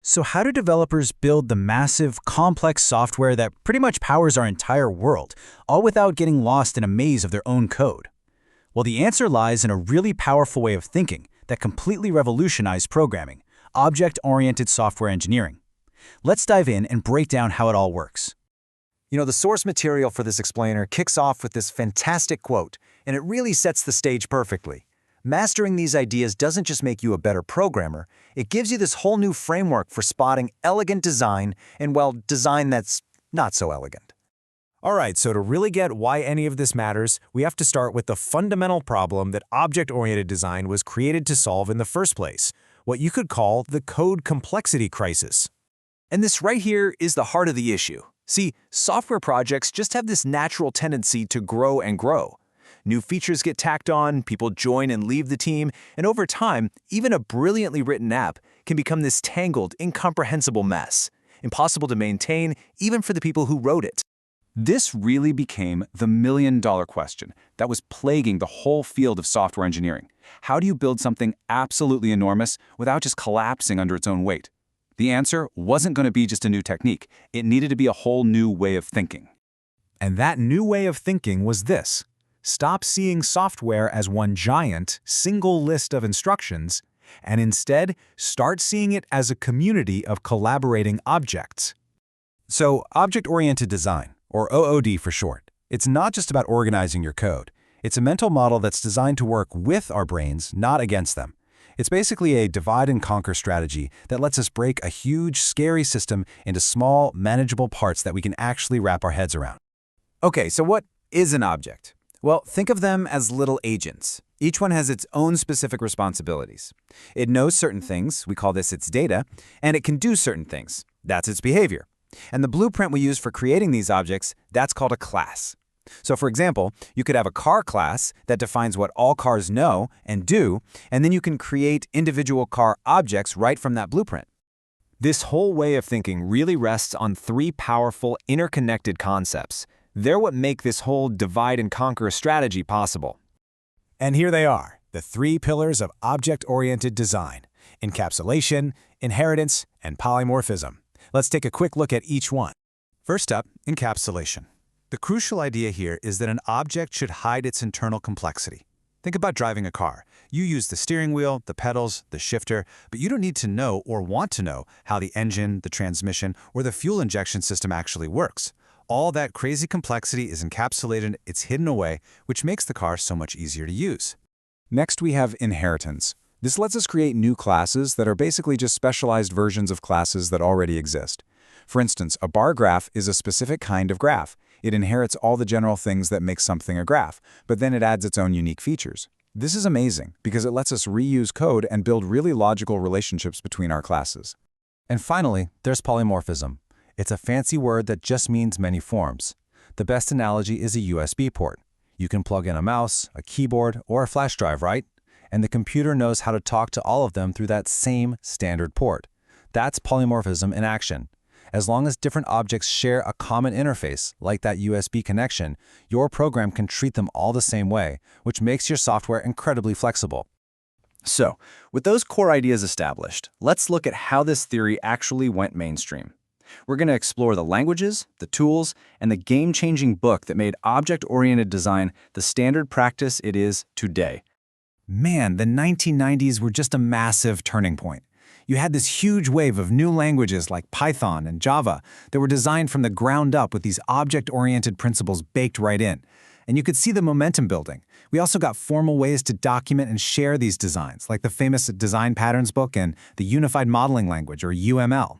So how do developers build the massive, complex software that pretty much powers our entire world, all without getting lost in a maze of their own code? Well, the answer lies in a really powerful way of thinking that completely revolutionized programming, object-oriented software engineering. Let's dive in and break down how it all works. The source material for this explainer kicks off with this fantastic quote, and it really sets the stage perfectly. Mastering these ideas doesn't just make you a better programmer, it gives you this whole new framework for spotting elegant design and, well, design that's not so elegant. Alright, so to really get why any of this matters, we have to start with the fundamental problem that object-oriented design was created to solve in the first place, what you could call the code complexity crisis. And this right here is the heart of the issue. See, software projects just have this natural tendency to grow and grow. New features get tacked on, people join and leave the team, and over time, even a brilliantly written app can become this tangled, incomprehensible mess, impossible to maintain even for the people who wrote it. This really became the million-dollar question that was plaguing the whole field of software engineering. How do you build something absolutely enormous without just collapsing under its own weight? The answer wasn't going to be just a new technique. It needed to be a whole new way of thinking. And that new way of thinking was this. Stop seeing software as one giant, single list of instructions, and instead start seeing it as a community of collaborating objects. So, object-oriented design, or OOD for short, it's not just about organizing your code. It's a mental model that's designed to work with our brains, not against them. It's basically a divide-and-conquer strategy that lets us break a huge, scary system into small, manageable parts that we can actually wrap our heads around. Okay, so what is an object? Well, think of them as little agents. Each one has its own specific responsibilities. It knows certain things, we call this its data, and it can do certain things. That's its behavior. And the blueprint we use for creating these objects, that's called a class. So for example, you could have a car class that defines what all cars know and do, and then you can create individual car objects right from that blueprint. This whole way of thinking really rests on three powerful, interconnected concepts. They're what make this whole divide-and-conquer strategy possible. And here they are, the three pillars of object-oriented design: encapsulation, inheritance, and polymorphism. Let's take a quick look at each one. First up, encapsulation. The crucial idea here is that an object should hide its internal complexity. Think about driving a car. You use the steering wheel, the pedals, the shifter, but you don't need to know or want to know how the engine, the transmission, or the fuel injection system actually works. All that crazy complexity is encapsulated, it's hidden away, which makes the car so much easier to use. Next, we have inheritance. This lets us create new classes that are basically just specialized versions of classes that already exist. For instance, a bar graph is a specific kind of graph. It inherits all the general things that make something a graph, but then it adds its own unique features. This is amazing because it lets us reuse code and build really logical relationships between our classes. And finally, there's polymorphism. It's a fancy word that just means many forms. The best analogy is a USB port. You can plug in a mouse, a keyboard, or a flash drive, right? And the computer knows how to talk to all of them through that same standard port. That's polymorphism in action. As long as different objects share a common interface, like that USB connection, your program can treat them all the same way, which makes your software incredibly flexible. So, with those core ideas established, let's look at how this theory actually went mainstream. We're going to explore the languages, the tools, and the game-changing book that made object-oriented design the standard practice it is today. Man, the 1990s were just a massive turning point. You had this huge wave of new languages like Python and Java that were designed from the ground up with these object-oriented principles baked right in. And you could see the momentum building. We also got formal ways to document and share these designs, like the famous Design Patterns book and the Unified Modeling Language, or UML.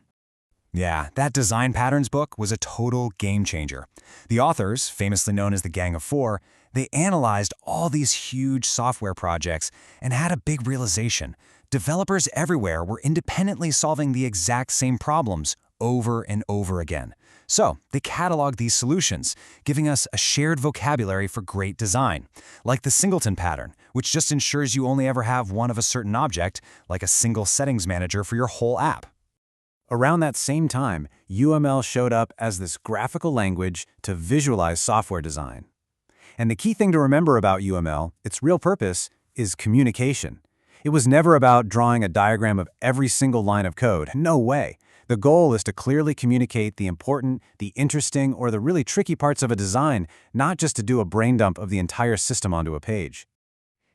Yeah, that Design Patterns book was a total game changer. The authors, famously known as the Gang of Four, they analyzed all these huge software projects and had a big realization. Developers everywhere were independently solving the exact same problems over and over again. So they cataloged these solutions, giving us a shared vocabulary for great design, like the singleton pattern, which just ensures you only ever have one of a certain object, like a single settings manager for your whole app. Around that same time, UML showed up as this graphical language to visualize software design. And the key thing to remember about UML, its real purpose, is communication. It was never about drawing a diagram of every single line of code. No way. The goal is to clearly communicate the important, the interesting, or the really tricky parts of a design, not just to do a brain dump of the entire system onto a page.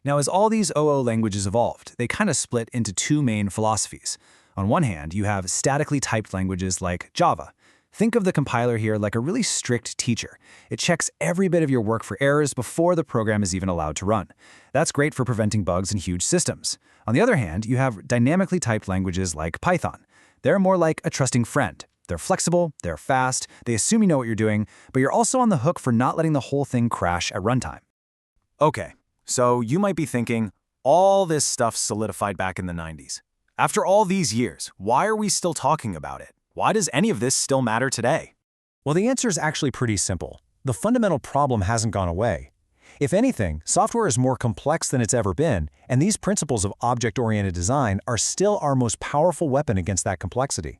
Now, as all these OO languages evolved, they kind of split into two main philosophies. On one hand, you have statically typed languages like Java. Think of the compiler here like a really strict teacher. It checks every bit of your work for errors before the program is even allowed to run. That's great for preventing bugs in huge systems. On the other hand, you have dynamically typed languages like Python. They're more like a trusting friend. They're flexible, they're fast, they assume you know what you're doing, but you're also on the hook for not letting the whole thing crash at runtime. Okay, so you might be thinking, all this stuff solidified back in the 90s. After all these years, why are we still talking about it? Why does any of this still matter today? Well, the answer is actually pretty simple. The fundamental problem hasn't gone away. If anything, software is more complex than it's ever been, and these principles of object-oriented design are still our most powerful weapon against that complexity.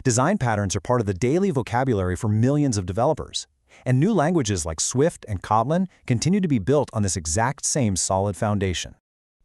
Design patterns are part of the daily vocabulary for millions of developers, and new languages like Swift and Kotlin continue to be built on this exact same solid foundation.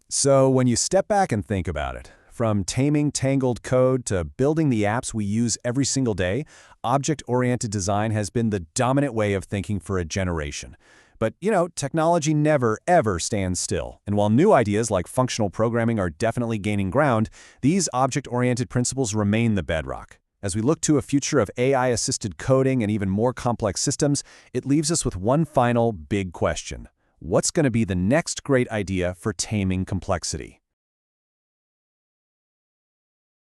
So when you step back and think about it, from taming tangled code to building the apps we use every single day, object-oriented design has been the dominant way of thinking for a generation. But, technology never, ever stands still. And while new ideas like functional programming are definitely gaining ground, these object-oriented principles remain the bedrock. As we look to a future of AI-assisted coding and even more complex systems, it leaves us with one final big question. What's going to be the next great idea for taming complexity?